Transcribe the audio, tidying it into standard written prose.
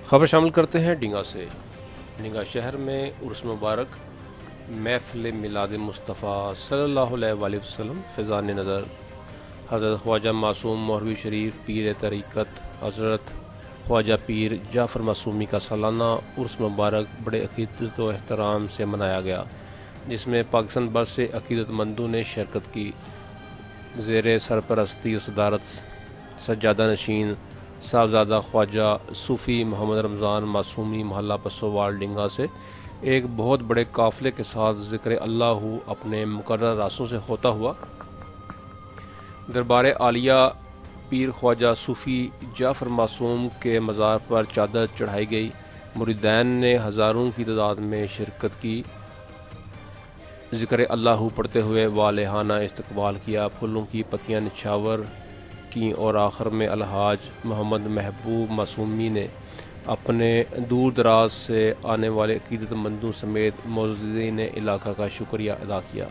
خبر شامل کرتے ہیں ڈینگا سے۔ ڈینگا شہر میں عرس مبارک محفل میلاد مصطفیٰ صلی اللہ علیہ وآلہ وسلم فیضان نظر حضرت خواجہ معصوم مہروی شریف پیر طریقت حضرت خواجہ پیر جعفر معصومی کا سالانہ عرس مبارک بڑے عقیدت و احترام سے منایا گیا، جس میں پاکستان بھر سے عقیدت مندوں نے شرکت کی۔ زیر سرپرستی و صدارت سجادہ نشین صاحبزادہ خواجہ صوفی محمد رمضان معصومی محلہ پسوال ڈینگا سے ایک بہت بڑے قافلے کے ساتھ ذکر اللہ اپنے مقررہ راستوں سے ہوتا ہوا دربار عالیہ پیر خواجہ صوفی جعفر معصوم کے مزار پر چادر چڑھائی گئی۔ مریدین نے ہزاروں کی تعداد میں شرکت کی، ذکر اللہ پڑھتے ہوئے والہانہ استقبال کیا، پھولوں کی پتیاں نچھاور کی، اور آخر میں الحاج محمد محبوب معصومی نے اپنے دور دراز سے آنے والے عقیدت مندوں سمیت موجودین علاقہ کا شکریہ ادا کیا۔